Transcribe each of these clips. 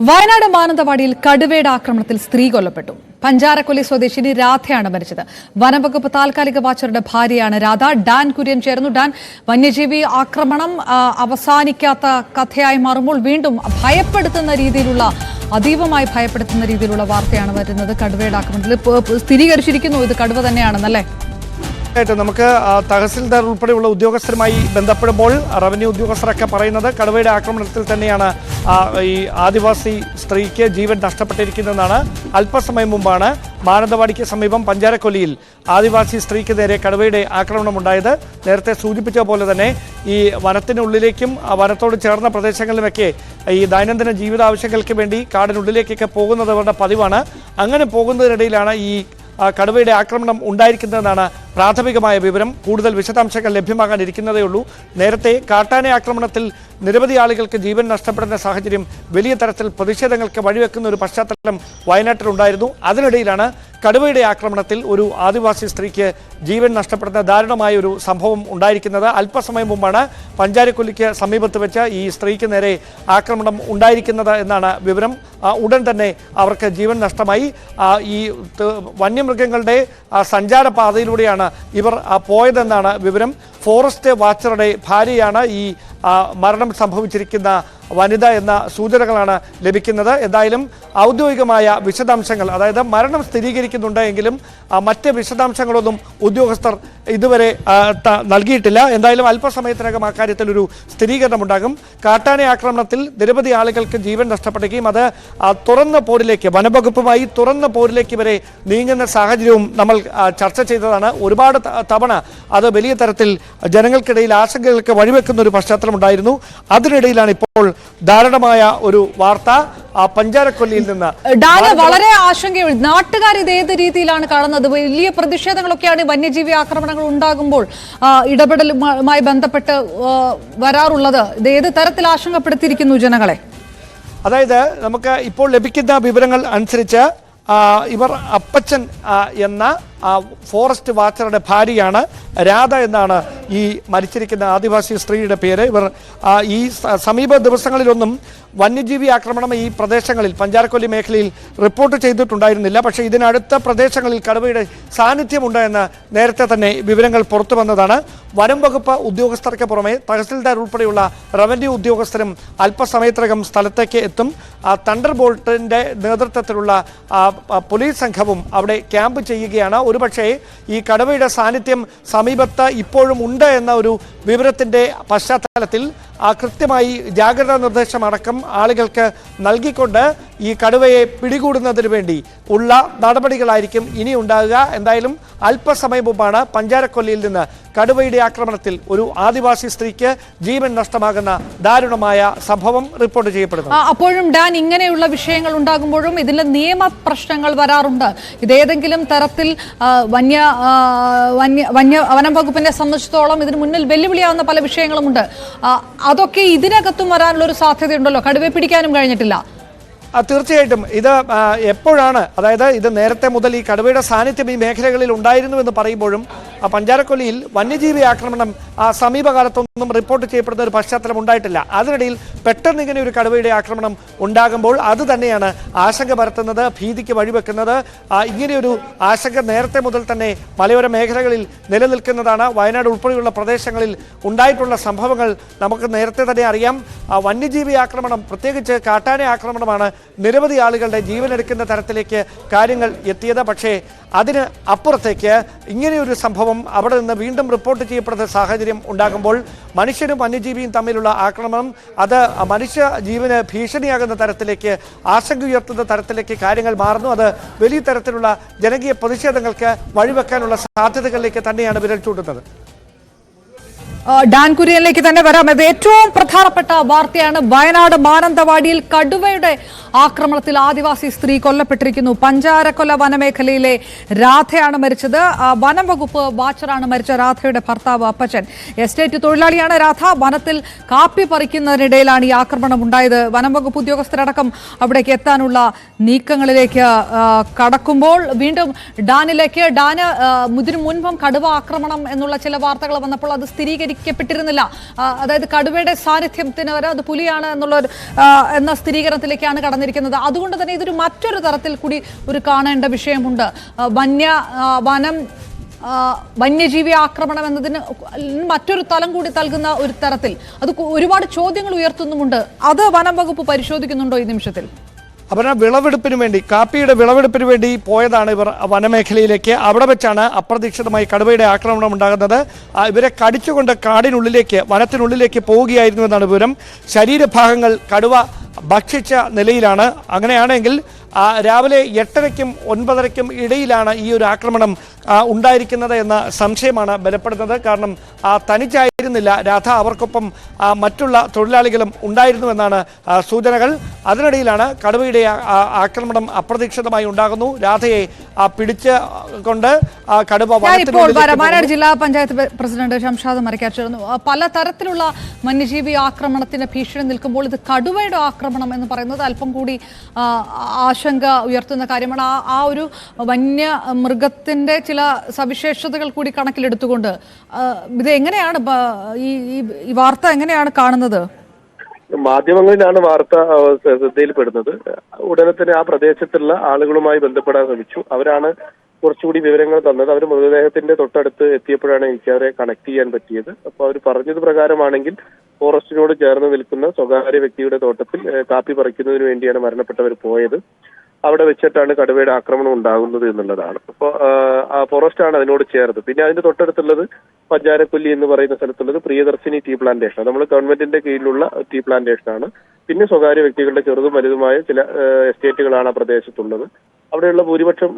വയനാട് മാനന്തവാടിയിൽ കടുവയുടെ ആക്രമണത്തിൽ സ്ത്രീ കൊല്ലപ്പെട്ടു. പഞ്ചാരക്കൊല്ലി സ്വദേശിനി രാധയാണ് മരിച്ചത്. വനംവകുപ്പ് താൽക്കാലിക വാച്ചറുടെ ഭാര്യയാണ് രാധ. ഡാൻ കുര്യൻ ചേർന്നു. ഡാൻ, വന്യജീവി ആക്രമണം അവസാനിക്കാത്ത കഥയായി മാറുമ്പോൾ വീണ്ടും അതീവമായി ഭയപ്പെടുത്തുന്ന രീതിയിലുള്ള വാർത്തയാണ് വരുന്നത്. കടുവയുടെ ആക്രമണത്തിൽ സ്ഥിരീകരിച്ചിരിക്കുന്നു ഇത് കടുവ തന്നെയാണെന്നല്ലേ? നമുക്ക് തഹസിൽദാർ ഉൾപ്പെടെയുള്ള ഉദ്യോഗസ്ഥരുമായി ബന്ധപ്പെടുമ്പോൾ റവന്യൂ ഉദ്യോഗസ്ഥരൊക്കെ പറയുന്നത് കടുവയുടെ ആക്രമണത്തിൽ തന്നെയാണ് ഈ ആദിവാസി സ്ത്രീക്ക് ജീവൻ നഷ്ടപ്പെട്ടിരിക്കുന്നതെന്നാണ്. അല്പസമയം മുമ്പാണ് മാനന്തവാടിക്ക് സമീപം പഞ്ചാരക്കൊല്ലിയിൽ ആദിവാസി സ്ത്രീക്ക് നേരെ കടുവയുടെ ആക്രമണം ഉണ്ടായത്. നേരത്തെ സൂചിപ്പിച്ച പോലെ തന്നെ ഈ വനത്തിനുള്ളിലേക്കും വനത്തോട് ചേർന്ന പ്രദേശങ്ങളിലുമൊക്കെ ഈ ദൈനംദിന ജീവിതാവശ്യങ്ങൾക്ക് വേണ്ടി കാടിനുള്ളിലേക്കൊക്കെ പോകുന്നത് അവരുടെ പതിവാണ്. അങ്ങനെ പോകുന്നതിനിടയിലാണ് ഈ കടുവയുടെ ആക്രമണം ഉണ്ടായിരിക്കുന്നതെന്നാണ് പ്രാഥമികമായ വിവരം. കൂടുതൽ വിശദാംശങ്ങൾ ലഭ്യമാകാനിരിക്കുന്നതേ ഉള്ളൂ. നേരത്തെ കാട്ടാന ആക്രമണത്തിൽ നിരവധി ആളുകൾക്ക് ജീവൻ നഷ്ടപ്പെടുന്ന സാഹചര്യം വലിയ തരത്തിൽ പ്രതിഷേധങ്ങൾക്ക് വഴിവെക്കുന്ന ഒരു പശ്ചാത്തലം വയനാട്ടിലുണ്ടായിരുന്നു. അതിനിടയിലാണ് കടുവയുടെ ആക്രമണത്തിൽ ഒരു ആദിവാസി സ്ത്രീക്ക് ജീവൻ നഷ്ടപ്പെടുന്ന ദാരുണമായ ഒരു സംഭവം ഉണ്ടായിരിക്കുന്നത്. അല്പസമയം മുമ്പാണ് പഞ്ചാരക്കൊല്ലിക്ക് സമീപത്ത് വെച്ച് ഈ സ്ത്രീക്ക് നേരെ ആക്രമണം ഉണ്ടായിരിക്കുന്നത് എന്നാണ് വിവരം. ഉടൻ തന്നെ അവർക്ക് ജീവൻ നഷ്ടമായി. ഈ വന്യമൃഗങ്ങളുടെ സഞ്ചാരപാതയിലൂടെയാണ് ഇവർ പോയതെന്നാണ് വിവരം. ഫോറസ്റ്റ് വാച്ചറുടെ ഭാര്യയാണ് ഈ മരണം സംഭവിച്ചിരിക്കുന്ന വനിത എന്ന സൂചനകളാണ് ലഭിക്കുന്നത്. എന്തായാലും ഔദ്യോഗികമായ വിശദാംശങ്ങൾ, അതായത് മരണം സ്ഥിരീകരിക്കുന്നുണ്ട് എങ്കിലും മറ്റ് വിശദാംശങ്ങളൊന്നും ഉദ്യോഗസ്ഥർ ഇതുവരെ നൽകിയിട്ടില്ല. എന്തായാലും അല്പസമയത്തിനകം അക്കാര്യത്തിൽ ഒരു സ്ഥിരീകരണമുണ്ടാകും. കാട്ടാന ആക്രമണത്തിൽ നിരവധി ആളുകൾക്ക് ജീവൻ നഷ്ടപ്പെടുകയും അത് തുറന്ന പോരിലേക്ക്, വനംവകുപ്പുമായി തുറന്ന പോരിലേക്ക് വരെ നീങ്ങുന്ന സാഹചര്യവും നമ്മൾ ചർച്ച ചെയ്തതാണ്. ഒരുപാട് തവണ അത് വലിയ തരത്തിൽ ജനങ്ങൾക്കിടയിൽ ആശങ്കകൾക്ക് വഴിവെക്കുന്ന ഒരു പശ്ചാത്തലം ഉണ്ടായിരുന്നു. അതിനിടയിലാണ് ഇപ്പോൾ ദാരുണമായ ഒരു വാർത്ത പഞ്ചാരക്കൊല്ലിയിൽ നിന്ന്. വളരെ ആശങ്കയുണ്ട്. നാട്ടുകാർ ഇത് ഏത് രീതിയിലാണ് കാണുന്നത്? വലിയ പ്രതിഷേധങ്ങളൊക്കെയാണ് വന്യജീവി ആക്രമണങ്ങൾ ഉണ്ടാകുമ്പോൾ ഇടപെടലുമായി ബന്ധപ്പെട്ട് വരാറുള്ളത്. ഇത് ഏത് തരത്തിൽ ആശങ്കപ്പെടുത്തിയിരിക്കുന്നു ജനങ്ങളെ? അതായത് നമുക്ക് ഇപ്പോൾ ലഭിക്കുന്ന വിവരങ്ങൾ അനുസരിച്ച് ഇവർ അപ്പച്ചൻ എന്ന ഫോറസ്റ്റ് വാച്ചറുടെ ഭാര്യയാണ് രാധ എന്നാണ് ഈ മരിച്ചിരിക്കുന്ന ആദിവാസി സ്ത്രീയുടെ പേര്. ഇവർ ഈ സമീപ ദിവസങ്ങളിലൊന്നും വന്യജീവി ആക്രമണം ഈ പ്രദേശങ്ങളിൽ, പഞ്ചാരക്കൊല്ലി മേഖലയിൽ റിപ്പോർട്ട് ചെയ്തിട്ടുണ്ടായിരുന്നില്ല. പക്ഷേ ഇതിനടുത്ത പ്രദേശങ്ങളിൽ കടുവയുടെ സാന്നിധ്യമുണ്ട് എന്ന് നേരത്തെ തന്നെ വിവരങ്ങൾ പുറത്തു വന്നതാണ്. വനം വകുപ്പ് ഉദ്യോഗസ്ഥർക്ക് പുറമെ തഹസിൽദാർ ഉൾപ്പെടെയുള്ള റവന്യൂ ഉദ്യോഗസ്ഥരും അല്പസമയത്തിനകം സ്ഥലത്തേക്ക് എത്തും. തണ്ടർ ബോൾട്ടിൻ്റെ നേതൃത്വത്തിലുള്ള പോലീസ് സംഘവും അവിടെ ക്യാമ്പ് ചെയ്യുകയാണ്. ഒരുപക്ഷേ ഈ കടുവയുടെ സാന്നിധ്യം സമീപത്ത് ഇപ്പോഴും ഉണ്ട് എന്ന ഒരു വിവരത്തിൻ്റെ പശ്ചാത്തലത്തിൽ കൃത്യമായി ജാഗ്രതാ നിർദ്ദേശം അടക്കം ആളുകൾക്ക് നൽകിക്കൊണ്ട് ഈ കടുവയെ പിടികൂടുന്നതിന് വേണ്ടി ഉള്ള നടപടികളായിരിക്കും ഇനി ഉണ്ടാകുക. എന്തായാലും അല്പസമയം മുമ്പാണ് പഞ്ചാരക്കൊല്ലിയിൽ നിന്ന് കടുവയുടെ ആക്രമണത്തിൽ ഒരു ആദിവാസി സ്ത്രീക്ക് ജീവൻ നഷ്ടമാകുന്ന ദാരുണമായ സംഭവം റിപ്പോർട്ട് ചെയ്യപ്പെടുന്നു. അപ്പോഴും ഡാൻ, ഇങ്ങനെയുള്ള വിഷയങ്ങൾ ഉണ്ടാകുമ്പോഴും ഇതിലെ നിയമ പ്രശ്നങ്ങൾ വരാറുണ്ട്. ഇതേതെങ്കിലും തരത്തിൽ വനം വകുപ്പിനെ സംബന്ധിച്ചിടത്തോളം ഇതിന് മുന്നിൽ വെല്ലുവിളിയാവുന്ന പല വിഷയങ്ങളുമുണ്ട്. അതൊക്കെ ഇതിനകത്തും വരാനുള്ള ഒരു സാധ്യതയുണ്ടല്ലോ. കടുവയെ പിടിക്കാനും കഴിഞ്ഞിട്ടില്ല. തീർച്ചയായിട്ടും ഇത് എപ്പോഴാണ്, അതായത് ഇത് നേരത്തെ മുതൽ ഈ കടുവയുടെ സാന്നിധ്യം ഈ മേഖലകളിൽ ഉണ്ടായിരുന്നു എന്ന് പറയുമ്പോഴും പഞ്ചാരക്കൊല്ലിയിൽ വന്യജീവി ആക്രമണം സമീപകാലത്തൊന്നും റിപ്പോർട്ട് ചെയ്യപ്പെടുന്ന ഒരു പശ്ചാത്തലം ഉണ്ടായിട്ടില്ല. അതിനിടയിൽ പെട്ടെന്ന് ഇങ്ങനെ ഒരു കടുവയുടെ ആക്രമണം ഉണ്ടാകുമ്പോൾ അത് തന്നെയാണ് ആശങ്ക പരത്തുന്നത്, ഭീതിക്ക് വഴിവെക്കുന്നത്. ഇങ്ങനെയൊരു ആശങ്ക നേരത്തെ മുതൽ തന്നെ മലയോര മേഖലകളിൽ നിലനിൽക്കുന്നതാണ്. വയനാട് ഉൾപ്പെടെയുള്ള പ്രദേശങ്ങളിൽ ഉണ്ടായിട്ടുള്ള സംഭവങ്ങൾ നമുക്ക് നേരത്തെ തന്നെ അറിയാം. വന്യജീവി ആക്രമണം, പ്രത്യേകിച്ച് കാട്ടാന ആക്രമണമാണ് നിരവധി ആളുകളുടെ ജീവനെടുക്കുന്ന തരത്തിലേക്ക് കാര്യങ്ങൾ എത്തിയത്. പക്ഷേ അതിന് അപ്പുറത്തേക്ക് ഇങ്ങനെയൊരു സംഭവം അവിടെ നിന്ന് വീണ്ടും റിപ്പോർട്ട് ചെയ്യപ്പെടുന്ന സാഹചര്യം ഉണ്ടാകുമ്പോൾ മനുഷ്യനും വന്യജീവിയും തമ്മിലുള്ള ആക്രമണം അത് മനുഷ്യ ജീവന് ഭീഷണിയാകുന്ന തരത്തിലേക്ക്, ആശങ്ക ഉയർത്തുന്ന തരത്തിലേക്ക് കാര്യങ്ങൾ മാറുന്നു. അത് വലിയ തരത്തിലുള്ള ജനകീയ പ്രതിഷേധങ്ങൾക്ക് വഴിവെക്കാനുള്ള സാധ്യതകളിലേക്ക് തന്നെയാണ് വിരൽ ചൂണ്ടുന്നത്. ഡാൻ കുര്യനിലേക്ക് തന്നെ വരാം. അത് ഏറ്റവും പ്രധാനപ്പെട്ട വാർത്തയാണ്. വയനാട് മാനന്തവാടിയിൽ കടുവയുടെ ആക്രമണത്തിൽ ആദിവാസി സ്ത്രീ കൊല്ലപ്പെട്ടിരിക്കുന്നു. പഞ്ചാരക്കൊല്ല വനമേഖലയിലെ രാധയാണ് മരിച്ചത്. വനം വകുപ്പ് വാച്ചറാണ് മരിച്ച രാധയുടെ ഭർത്താവ് അപ്പച്ചൻ. എസ്റ്റേറ്റ് തൊഴിലാളിയാണ് രാധ. വനത്തിൽ കാപ്പി പറിക്കുന്നതിനിടയിലാണ് ഈ ആക്രമണം ഉണ്ടായത്. വനം വകുപ്പ് ഉദ്യോഗസ്ഥരടക്കം അവിടേക്ക് എത്താനുള്ള നീക്കങ്ങളിലേക്ക് കടക്കുമ്പോൾ വീണ്ടും ഡാനിലേക്ക്. ഇതിനു മുൻപും കടുവ ആക്രമണം എന്നുള്ള ചില വാർത്തകൾ വന്നപ്പോൾ അത് സ്ഥിരീകരിക്കും സ്ഥിരീകരിക്കപ്പെട്ടിരുന്നില്ല. അതായത് കടുവയുടെ സാന്നിധ്യത്തിന് വരെ അത് പുലിയാണ് എന്ന സ്ഥിരീകരണത്തിലേക്കാണ് കടന്നിരിക്കുന്നത്. അതുകൊണ്ട് തന്നെ ഇതൊരു മറ്റൊരു തരത്തിൽ കൂടി ഒരു കാണേണ്ട വിഷയമുണ്ട്. വന്യജീവി ആക്രമണം എന്നതിന് മറ്റൊരു തലം കൂടി നൽകുന്ന ഒരു തരത്തിൽ അത് ഒരുപാട് ചോദ്യങ്ങൾ ഉയർത്തുന്നുമുണ്ട്. അത് വനം വകുപ്പ് പരിശോധിക്കുന്നുണ്ടോ ഈ നിമിഷത്തിൽ? അപ്പം വിളവെടുപ്പിന് വേണ്ടി, കാപ്പിയുടെ വിളവെടുപ്പിന് വേണ്ടി പോയതാണ് ഇവർ വനമേഖലയിലേക്ക്. അവിടെ വെച്ചാണ് അപ്രതീക്ഷിതമായി കടുവയുടെ ആക്രമണം ഉണ്ടാകുന്നത്. ഇവരെ കടിച്ചുകൊണ്ട് കാടിനുള്ളിലേക്ക്, വനത്തിനുള്ളിലേക്ക് പോവുകയായിരുന്നു എന്നാണ് വിവരം. ശരീരഭാഗങ്ങൾ കടുവ ഭക്ഷിച്ച നിലയിലാണ്. അങ്ങനെയാണെങ്കിൽ രാവിലെ 8:30-ക്കും 9:30-ക്കും ഇടയിലാണ് ഈ ഒരു ആക്രമണം ഉണ്ടായിരിക്കുന്നത് എന്ന സംശയമാണ് ബലപ്പെടുന്നത്. കാരണം തനിച്ചായിരുന്നില്ല രാധ, അവർക്കൊപ്പം മറ്റുള്ള തൊഴിലാളികളും ഉണ്ടായിരുന്നുവെന്നാണ് സൂചനകൾ. അതിനിടയിലാണ് കടുവയുടെ ആക്രമണം അപ്രതീക്ഷിതമായി ഉണ്ടാകുന്നു. രാധയെ പിടിച്ച് കൊണ്ട് കടുവ വയനാട് ജില്ലാ പഞ്ചായത്ത് പ്രസിഡന്റ് ഷംഷാദ് മരക്കാച്ചേർന്നു. പലതരത്തിലുള്ള വന്യജീവി ആക്രമണത്തിന് ഭീഷണി നിൽക്കുമ്പോൾ ഇത് കടുവയുടെ ആക്രമണം എന്ന് പറയുന്നത് അല്പം കൂടി ആശങ്ക ഉയർത്തുന്ന കാര്യമാണ്. ആ ഒരു വന്യമൃഗത്തിന്റെ ചില സവിശേഷതകൾ കൂടി കണക്കിലെടുത്തുകൊണ്ട് ഇത് എങ്ങനെയാണ് ഈ വാർത്ത എങ്ങനെയാണ് കാണുന്നത്? മാധ്യമങ്ങളിലാണ് വാർത്ത ശ്രദ്ധയിൽപ്പെടുന്നത്. ഉടനെ തന്നെ ആ പ്രദേശത്തുള്ള ആളുകളുമായി ബന്ധപ്പെടാൻ ശ്രമിച്ചു. അവരാണ് കുറച്ചുകൂടി വിവരങ്ങൾ തന്നത്. അവർ മൃതദേഹത്തിന്റെ തൊട്ടടുത്ത് എത്തിയപ്പോഴാണ് എനിക്ക് അവരെ കണക്ട് ചെയ്യാൻ പറ്റിയത്. അപ്പോൾ അവർ പറഞ്ഞത് പ്രകാരമാണെങ്കിൽ ഫോറസ്റ്റിനോട് ചേർന്ന് നിൽക്കുന്ന സ്വകാര്യ വ്യക്തിയുടെ തോട്ടത്തിൽ കാപ്പി പറിക്കുന്നതിന് വേണ്ടിയാണ് മരണപ്പെട്ടവർ പോയത്. അവിടെ വെച്ചിട്ടാണ് കടുവയുടെ ആക്രമണം ഉണ്ടാകുന്നത് എന്നുള്ളതാണ്. അപ്പോൾ ഫോറസ്റ്റ് ആണ് അതിനോട് ചേർന്നത്. പിന്നെ അതിന്റെ തൊട്ടടുത്തുള്ളത് പഞ്ചാരക്കൊല്ലി എന്ന് പറയുന്ന സ്ഥലത്തുള്ളത് പ്രിയദർശിനി ടീ പ്ലാന്റേഷൻ. നമ്മൾ ഗവൺമെന്റിന്റെ കീഴിലുള്ള ടീ പ്ലാന്റേഷൻ ആണ്. പിന്നെ സ്വകാര്യ വ്യക്തികളുടെ ചെറുതും വലുതുമായ ചില എസ്റ്റേറ്റുകളാണ് ആ പ്രദേശത്തുള്ളത്. അവിടെയുള്ള ഭൂരിപക്ഷം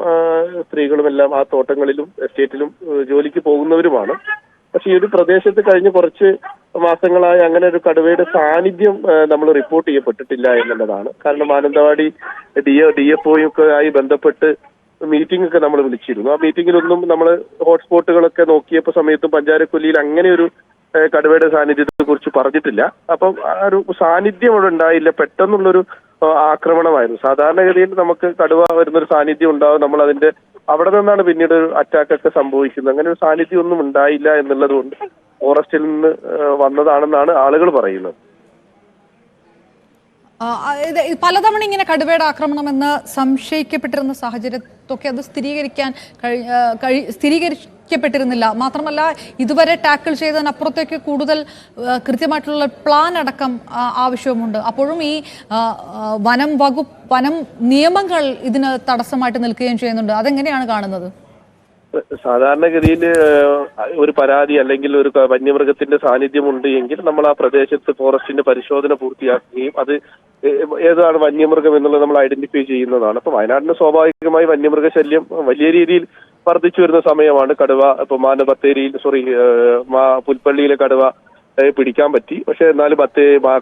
സ്ത്രീകളും എല്ലാം ആ തോട്ടങ്ങളിലും എസ്റ്റേറ്റിലും ജോലിക്ക് പോകുന്നവരുമാണ്. പക്ഷെ ഈ ഒരു പ്രദേശത്ത് കഴിഞ്ഞ കുറച്ച് മാസങ്ങളായി അങ്ങനെ ഒരു കടുവയുടെ സാന്നിധ്യം നമ്മൾ റിപ്പോർട്ട് ചെയ്യപ്പെട്ടിട്ടില്ല എന്നുള്ളതാണ്. കാരണം മാനന്തവാടി DFOയും ഒക്കെ ആയി ബന്ധപ്പെട്ട് മീറ്റിംഗ് ഒക്കെ നമ്മൾ വിളിച്ചിരുന്നു. ആ മീറ്റിംഗിലൊന്നും നമ്മൾ ഹോട്ട്സ്പോട്ടുകളൊക്കെ നോക്കിയപ്പോൾ സമയത്തും പഞ്ചാരക്കൊല്ലിയിൽ അങ്ങനെ ഒരു കടുവയുടെ സാന്നിധ്യത്തെ കുറിച്ച് പറഞ്ഞിട്ടില്ല. അപ്പം ആ ഒരു സാന്നിധ്യം അവിടെ ഉണ്ടായില്ല. പെട്ടെന്നുള്ളൊരു ആക്രമണമായിരുന്നു. സാധാരണഗതിയിൽ നമുക്ക് കടുവ വരുന്നൊരു സാന്നിധ്യം ഉണ്ടാവും, നമ്മൾ അതിന്റെ അവിടെ നിന്നാണ് പിന്നീട് ഒരു അറ്റാക്ക് ഒക്കെ സംഭവിക്കുന്നത്. അങ്ങനെ ഒരു സാന്നിധ്യം ഒന്നും ഉണ്ടായില്ല എന്നുള്ളത് കൊണ്ട് ഫോറസ്റ്റിൽ നിന്ന് വന്നതാണെന്നാണ് ആളുകൾ പറയുന്നത്. പലതവണ ഇങ്ങനെ കടുവയുടെ ആക്രമണം എന്ന് സംശയിക്കപ്പെട്ടിരുന്ന സാഹചര്യത്തൊക്കെ അത് സ്ഥിരീകരിക്കപ്പെട്ടിരുന്നില്ല. മാത്രമല്ല ഇതുവരെ ടാക്കിൾ ചെയ്തതിനപ്പുറത്തേക്ക് കൂടുതൽ കൃത്യമായിട്ടുള്ള പ്ലാൻ അടക്കം ആവശ്യവുമുണ്ട്. അപ്പോഴും ഈ വനം നിയമങ്ങൾ ഇതിന് തടസ്സമായിട്ട് നിൽക്കുകയും ചെയ്യുന്നുണ്ട്. അതെങ്ങനെയാണ് കാണുന്നത്? സാധാരണഗതിയിൽ ഒരു പരാതി അല്ലെങ്കിൽ ഒരു വന്യമൃഗത്തിന്റെ സാന്നിധ്യമുണ്ട് എങ്കിൽ നമ്മൾ ആ പ്രദേശത്ത് ഫോറസ്റ്റിന്റെ പരിശോധന പൂർത്തിയാക്കുകയും അത് ഏതാണ് വന്യമൃഗം എന്നുള്ളത് നമ്മൾ ഐഡന്റിഫൈ ചെയ്യുന്നതാണ്. അപ്പൊ വയനാടിന് സ്വാഭാവികമായി വന്യമൃഗ ശല്യം വലിയ രീതിയിൽ വർദ്ധിച്ചു വരുന്ന സമയമാണ്. കടുവ ഇപ്പൊ പുൽപ്പള്ളിയിലെ കടുവ പിടിക്കാൻ പറ്റി. പക്ഷെ എന്നാലും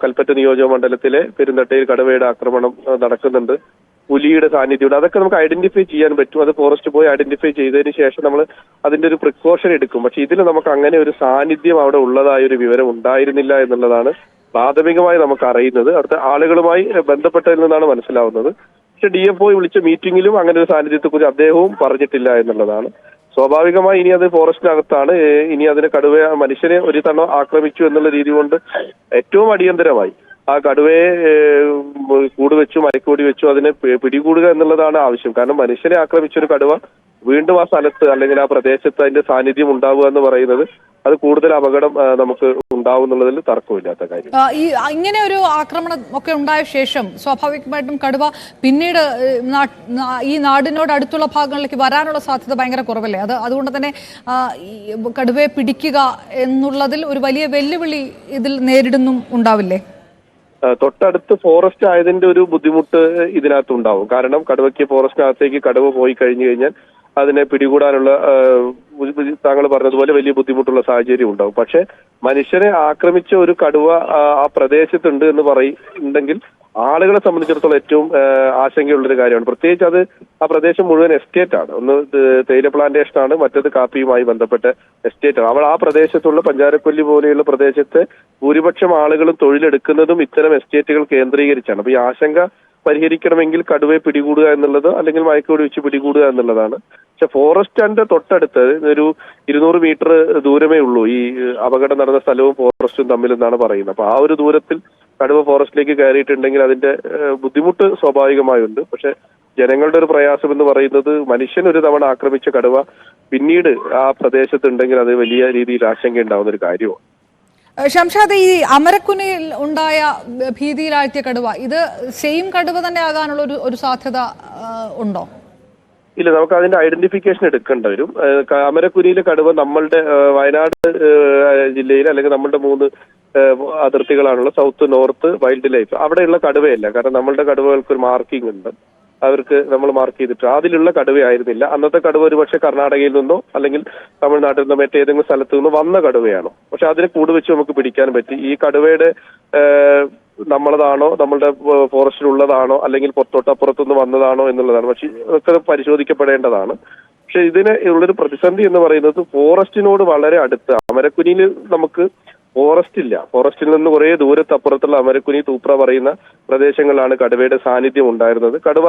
കൽപ്പറ്റ നിയോജക മണ്ഡലത്തിലെ പെരുന്തട്ടയിൽ കടുവയുടെ ആക്രമണം നടക്കുന്നുണ്ട്. പുലിയുടെ സാന്നിധ്യം അതൊക്കെ നമുക്ക് ഐഡന്റിഫൈ ചെയ്യാൻ പറ്റും. അത് ഫോറസ്റ്റ് പോയി ഐഡന്റിഫൈ ചെയ്തതിന് ശേഷം നമ്മൾ അതിന്റെ ഒരു പ്രിക്കോഷൻ എടുക്കും. പക്ഷെ ഇതിൽ നമുക്ക് അങ്ങനെ ഒരു സാന്നിധ്യം അവിടെ ഉള്ളതായ ഒരു വിവരം ഉണ്ടായിരുന്നില്ല എന്നുള്ളതാണ് പ്രാഥമികമായി നമുക്ക് അറിയുന്നത്. അവിടുത്തെ ആളുകളുമായി ബന്ധപ്പെട്ടതിൽ നിന്നാണ് മനസ്സിലാവുന്നത്. പക്ഷെ DFO വിളിച്ച മീറ്റിംഗിലും അങ്ങനെ ഒരു സാന്നിധ്യത്തെക്കുറിച്ച് അദ്ദേഹവും പറഞ്ഞിട്ടില്ല എന്നുള്ളതാണ്. സ്വാഭാവികമായി ഇനി അത് ഫോറസ്റ്റിനകത്താണ്. ഇനി അതിന് മനുഷ്യനെ ഒരു തവണ ആക്രമിച്ചു എന്നുള്ള രീതി കൊണ്ട് ഏറ്റവും അടിയന്തരമായി ആ കടുവയെ കൂട് വെച്ചു മയക്കുവെടി വെച്ചു അതിനെ പിടികൂടുക എന്നുള്ളതാണ് ആവശ്യം. കാരണം മനുഷ്യനെ ആക്രമിച്ചൊരു കടുവ വീണ്ടും ആ സ്ഥലത്ത് അല്ലെങ്കിൽ ആ പ്രദേശത്ത് അതിന്റെ സാന്നിധ്യം ഉണ്ടാവുക എന്ന് പറയുന്നത് അത് കൂടുതൽ അപകടം നമുക്ക് ഉണ്ടാവും എന്നുള്ളതിൽ തർക്കമില്ലാത്ത കാര്യം. ഇങ്ങനെ ഒരു ആക്രമണം ഒക്കെ ഉണ്ടായ ശേഷം സ്വാഭാവികമായിട്ടും കടുവ പിന്നീട് ഈ നാടിനോട് അടുത്തുള്ള ഭാഗങ്ങളിലേക്ക് വരാനുള്ള സാധ്യത ഭയങ്കര കുറവല്ലേ? അതുകൊണ്ട് തന്നെ കടുവയെ പിടിക്കുക എന്നുള്ളതിൽ ഒരു വലിയ വെല്ലുവിളി ഇതിൽ നേരിടുന്നും ഉണ്ടാവില്ലേ? തൊട്ടടുത്ത് ഫോറസ്റ്റ് ആയതിന്റെ ഒരു ബുദ്ധിമുട്ട് ഇതിനകത്തുണ്ടാവും. കാരണം കടുവയ്ക്ക് ഫോറസ്റ്റിനകത്തേക്ക് കടുവ പോയി കഴിഞ്ഞു കഴിഞ്ഞാൽ അതിനെ പിടികൂടാനുള്ള താങ്കൾ പറഞ്ഞതുപോലെ വലിയ ബുദ്ധിമുട്ടുള്ള സാഹചര്യം ഉണ്ടാവും. പക്ഷെ മനുഷ്യനെ ആക്രമിച്ച ഒരു കടുവ ആ പ്രദേശത്തുണ്ട് എന്ന് പറയുന്നുണ്ടെങ്കിൽ ആളുകളെ സംബന്ധിച്ചിടത്തോളം ഏറ്റവും ആശങ്കയുള്ളൊരു കാര്യമാണ്. പ്രത്യേകിച്ച് അത് ആ പ്രദേശം മുഴുവൻ എസ്റ്റേറ്റ് ആണ്. ഒന്ന് തേയില പ്ലാന്റേഷൻ ആണ്, മറ്റത് കാപ്പിയുമായി ബന്ധപ്പെട്ട എസ്റ്റേറ്റ് ആണ്. ആ പ്രദേശത്തുള്ള പഞ്ചാരക്കൊല്ലി പോലെയുള്ള പ്രദേശത്തെ ഭൂരിപക്ഷം ആളുകളും തൊഴിലെടുക്കുന്നതും ഇത്തരം എസ്റ്റേറ്റുകൾ കേന്ദ്രീകരിച്ചാണ്. അപ്പൊ ഈ ആശങ്ക പരിഹരിക്കണമെങ്കിൽ കടുവയെ പിടികൂടുക എന്നുള്ളത് അല്ലെങ്കിൽ മയക്കുവെടി വെച്ച് പിടികൂടുക എന്നുള്ളതാണ്. പക്ഷെ ഫോറസ്റ്റിന്റെ തൊട്ടടുത്ത് ഒരു 200 മീറ്റർ ദൂരമേ ഉള്ളൂ ഈ അപകടം നടന്ന സ്ഥലവും ഫോറസ്റ്റും തമ്മിലെന്നാണ് പറയുന്നത്. അപ്പൊ ആ ഒരു ദൂരത്തിൽ കടുവ ഫോറസ്റ്റിലേക്ക് കയറിയിട്ടുണ്ടെങ്കിൽ അതിന്റെ ബുദ്ധിമുട്ട് സ്വാഭാവികമായുണ്ട്. പക്ഷെ ജനങ്ങളുടെ ഒരു പ്രയാസം എന്ന് പറയുന്നത് മനുഷ്യൻ ഒരു തവണ ആക്രമിച്ച കടുവ പിന്നീട് ആ പ്രദേശത്തുണ്ടെങ്കിൽ അത് വലിയ രീതിയിൽ ആശങ്ക ഉണ്ടാവുന്ന ഒരു കാര്യമാണ്. ഷംഷാദ്, ഈ അമരക്കുനിയിൽ ഉണ്ടായ ഭീതിയിലാഴ്ത്തിയ കടുവ ഇത് സെയിം കടുവ തന്നെ ആകാനുള്ള ഒരു സാധ്യത ഉണ്ടോ? ഇല്ല, നമുക്ക് അതിന്റെ ഐഡന്റിഫിക്കേഷൻ എടുക്കേണ്ടി വരും. അമരക്കുനിയിലെ കടുവ നമ്മളുടെ വയനാട് ജില്ലയിൽ അല്ലെങ്കിൽ നമ്മളുടെ 3 അതിർത്തികളാണുള്ള സൗത്ത്, നോർത്ത്, വൈൽഡ് ലൈഫ്. അവിടെയുള്ള കടുവയല്ല. കാരണം നമ്മളുടെ കടുവകൾക്ക് ഒരു മാർക്കിംഗ് ഉണ്ട്, അവർക്ക് നമ്മൾ മാർക്ക് ചെയ്തിട്ട് അതിലുള്ള കടുവയായിരുന്നില്ല. അന്നത്തെ കടുവ ഒരുപക്ഷെ കർണാടകയിൽ നിന്നോ അല്ലെങ്കിൽ തമിഴ്നാട്ടിൽ നിന്നോ മറ്റേതെങ്കിലും സ്ഥലത്തു നിന്നോ വന്ന കടുവയാണോ. പക്ഷെ അതിനെ കൂട് വെച്ച് നമുക്ക് പിടിക്കാൻ പറ്റി. ഈ കടുവയുടെ നമ്മളതാണോ, നമ്മളുടെ ഫോറസ്റ്റിലുള്ളതാണോ അല്ലെങ്കിൽ തൊട്ടപ്പുറത്തുനിന്ന് വന്നതാണോ എന്നുള്ളതാണ്. പക്ഷെ അതൊക്കെ പരിശോധിക്കപ്പെടേണ്ടതാണ്. പക്ഷെ ഇതിന് ഉള്ളൊരു പ്രതിസന്ധി എന്ന് പറയുന്നത് ഫോറസ്റ്റിനോട് വളരെ അടുത്ത്. അമരക്കുനിയിൽ നമുക്ക് ഫോറസ്റ്റ് ഇല്ല. ഫോറസ്റ്റിൽ നിന്ന് കുറെ ദൂരത്തപ്പുറത്തുള്ള അമരക്കുനി, തൂപ്ര പറയുന്ന പ്രദേശങ്ങളിലാണ് കടുവയുടെ സാന്നിധ്യം ഉണ്ടായിരുന്നത്. കടുവ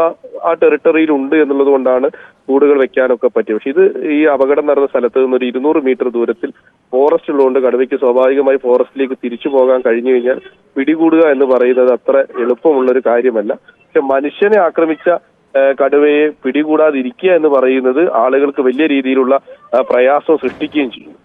ആ ടെറിട്ടറിയിൽ ഉണ്ട് എന്നുള്ളത് കൊണ്ടാണ് കൂടുകൾ വെക്കാനൊക്കെ പറ്റിയത്. പക്ഷെ ഇത് ഈ അപകടം നടന്ന സ്ഥലത്ത് നിന്ന് ഒരു 200 മീറ്റർ ദൂരത്തിൽ ഫോറസ്റ്റ് ഉള്ളതുകൊണ്ട് കടുവയ്ക്ക് സ്വാഭാവികമായി ഫോറസ്റ്റിലേക്ക് തിരിച്ചു പോകാൻ കഴിഞ്ഞു കഴിഞ്ഞാൽ പിടികൂടുക എന്ന് പറയുന്നത് അത്ര എളുപ്പമുള്ളൊരു കാര്യമല്ല. പക്ഷെ മനുഷ്യനെ ആക്രമിച്ച കടുവയെ പിടികൂടാതിരിക്കുക എന്ന് പറയുന്നത് ആളുകൾക്ക് വലിയ രീതിയിലുള്ള പ്രയാസം സൃഷ്ടിക്കുകയും ചെയ്യും.